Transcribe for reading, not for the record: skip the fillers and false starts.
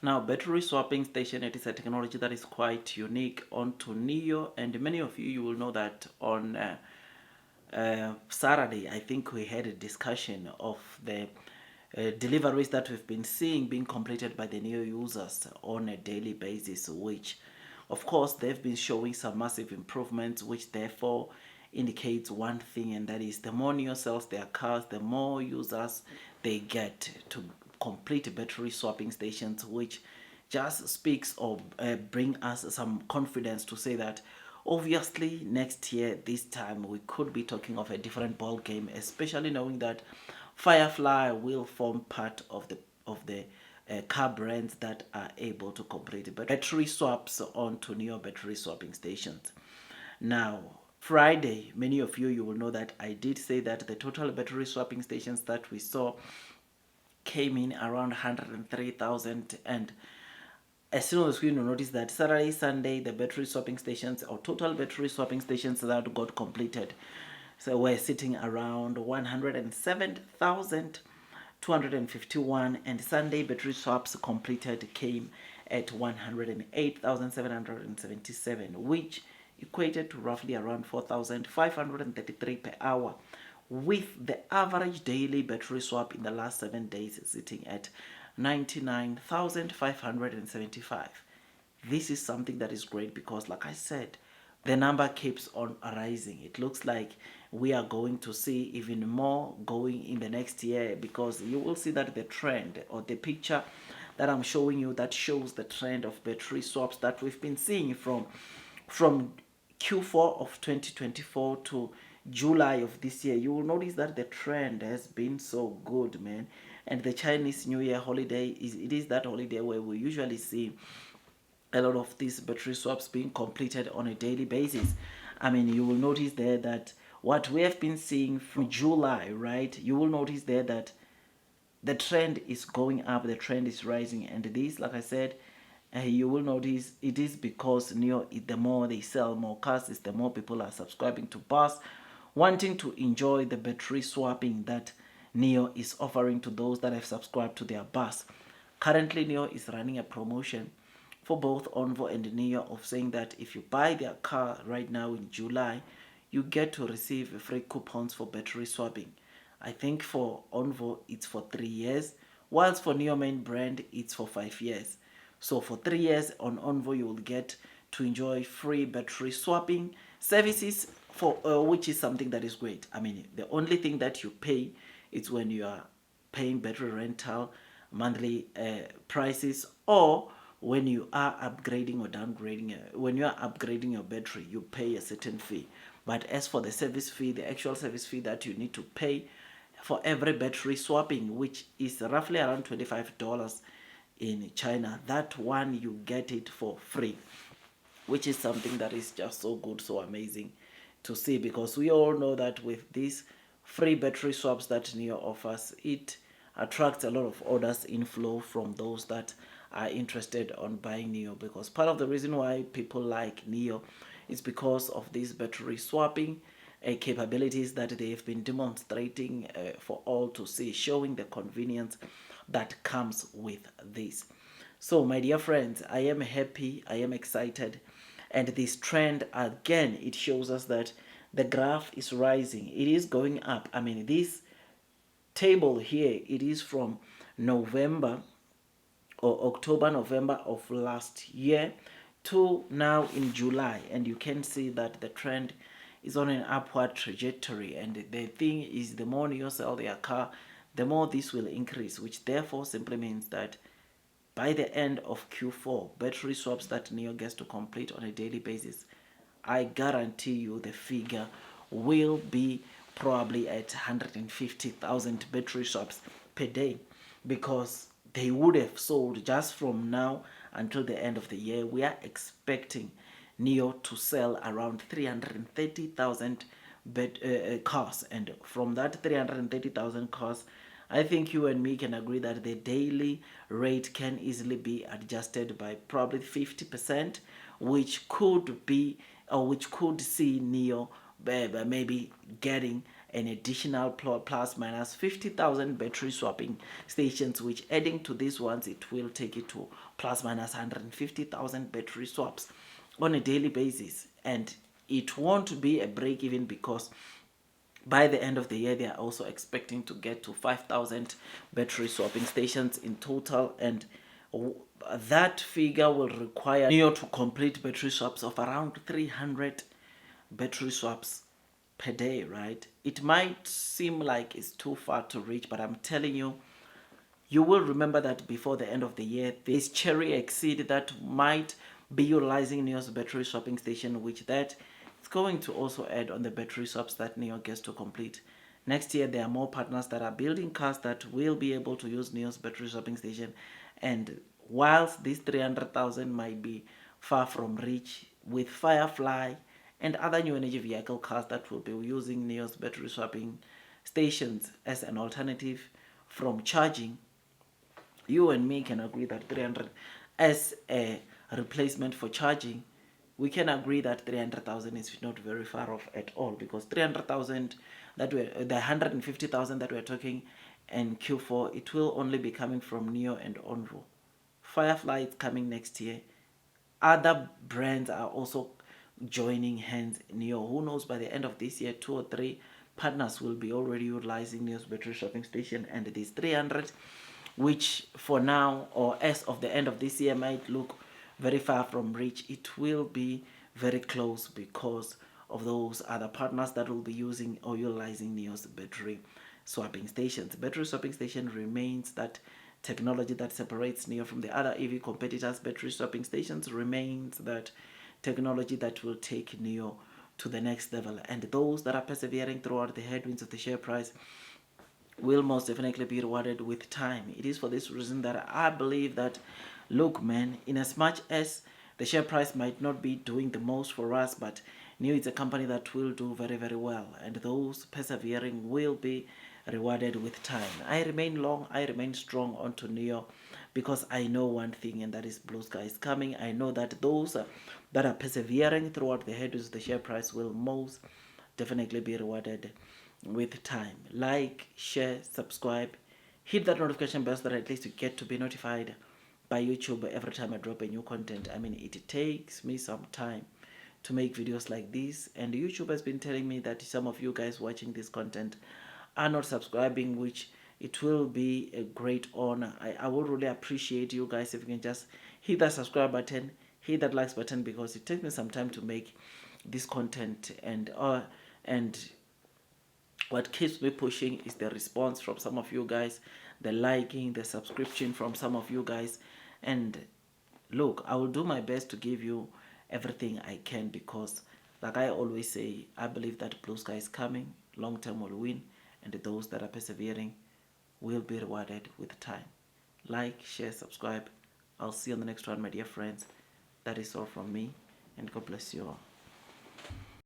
Now, battery swapping station, it is a technology that is quite unique onto Nio, and many of you will know that on Saturday, I think we had a discussion of the deliveries that we've been seeing being completed by the Nio users on a daily basis, which of course they've been showing some massive improvements, which therefore indicates one thing, and that is the more Nio sells their cars, the more users they get to complete battery swapping stations, which just speaks or bring us some confidence to say that obviously next year this time we could be talking of a different ball game, especially knowing that Firefly will form part of the car brands that are able to complete battery swaps onto Nio battery swapping stations. Now, Friday, many of you will know that I did say that the total battery swapping stations that we saw came in around 103,000, and as soon as you notice that Saturday, Sunday, the battery swapping stations or total battery swapping stations that got completed, so we're sitting around 107,251, and Sunday battery swaps completed came at 108,777, which equated to roughly around 4,533 per hour, with the average daily battery swap in the last 7 days sitting at 99,575. This is something that is great because, like I said, the number keeps on rising. It looks like we are going to see even more going in the next year, because you will see that the trend or the picture that I'm showing you that shows the trend of battery swaps that we've been seeing from Q4 of 2024 to July of this year. You will notice that the trend has been so good, man. And the Chinese New Year holiday is that holiday where we usually see a lot of these battery swaps being completed on a daily basis. I mean, you will notice there that what we have been seeing from July, right? You will notice there that the trend is going up, the trend is rising, and this, like I said, you will notice it is because Nio, the more they sell more cars, is the more people are subscribing to bus, wanting to enjoy the battery swapping that Nio is offering to those that have subscribed to their bus. Currently, Nio is running a promotion for both Onvo and Nio of saying that if you buy their car right now in July, you get to receive free coupons for battery swapping. I think for Onvo it's for 3 years, whilst for Nio main brand it's for 5 years. So for 3 years on Onvo you will get to enjoy free battery swapping services, for which is something that is great. I mean, the only thing that you pay is when you are paying battery rental monthly prices, or when you are upgrading or downgrading. When you are upgrading your battery, you pay a certain fee. But as for the service fee, the actual service fee that you need to pay for every battery swapping, which is roughly around $25 in China, that one you get it for free, which is something that is just so good, so amazing to see, because we all know that with these free battery swaps that Nio offers, it attracts a lot of orders inflow from those that are interested on buying Nio, because part of the reason why people like Nio is because of these battery swapping capabilities that they have been demonstrating for all to see, showing the convenience that comes with this. So my dear friends, I am happy, I am excited, and this trend again, it shows us that the graph is rising, it is going up. I mean, this table here, it is from November or October, November of last year to now in July, and you can see that the trend is on an upward trajectory. And the thing is, the more you sell their car, the more this will increase, which therefore simply means that by the end of Q4, battery swaps that Nio gets to complete on a daily basis, I guarantee you the figure will be probably at 150,000 battery swaps per day, because they would have sold just from now until the end of the year. We are expecting Nio to sell around 330,000 cars, and from that 330,000 cars, I think you and me can agree that the daily rate can easily be adjusted by probably 50%, which could be, or which could see Nio maybe getting an additional plus minus 50,000 battery swapping stations, which adding to these ones, it will take it to plus minus 150,000 battery swaps on a daily basis. And it won't be a break even, because by the end of the year, they are also expecting to get to 5,000 battery swapping stations in total. And that figure will require Nio to complete battery swaps of around 300 battery swaps per day, right? It might seem like it's too far to reach, but I'm telling you, you will remember that before the end of the year, this cherry exceed that might be utilizing Neo's battery swapping station, which that it's going to also add on the battery swaps that Neo gets to complete. Next year, there are more partners that are building cars that will be able to use Neo's battery swapping station. And whilst this 300,000 might be far from reach, with Firefly and other new energy vehicle cars that will be using Neo's battery swapping stations as an alternative from charging, you and me can agree that 300 as a replacement for charging, we can agree that 300,000 is not very far off at all, because 300,000 that we're the 150,000 that we're talking in Q4, it will only be coming from Neo and Onro. Firefly is coming next year. Other brands are also joining hands. Neo, who knows, by the end of this year, 2 or 3 partners will be already utilizing Neo's battery swapping station. And these 300, which for now or as of the end of this year might look very far from reach, it will be very close because of those other partners that will be using or utilizing Neo's battery swapping stations. Battery swapping station remains that technology that separates Neo from the other EV competitors. Battery swapping stations remains that technology that will take Neo to the next level. And those that are persevering throughout the headwinds of the share price will most definitely be rewarded with time. It is for this reason that I believe that, look, man, in as much as the share price might not be doing the most for us, but Neo is a company that will do very, very well. And those persevering will be rewarded with time. I remain long, I remain strong onto Neo, because I know one thing, and that is blue sky is coming. I know that those that are persevering throughout the headwinds of the share price will most definitely be rewarded with time. Like, share, subscribe, hit that notification bell so that at least you get to be notified by YouTube every time I drop a new content. I mean, it takes me some time to make videos like this, and YouTube has been telling me that some of you guys watching this content are not subscribing, which it will be a great honor. I will really appreciate you guys if you can just hit that subscribe button, hit that likes button, because it takes me some time to make this content. And what keeps me pushing is the response from some of you guys, the liking, the subscription from some of you guys. And look, I will do my best to give you everything I can, because like I always say, I believe that blue sky is coming, long term will win, and those that are persevering will be rewarded with time. Like, share, subscribe. I'll see you on the next one, my dear friends. That is all from me, and God bless you all.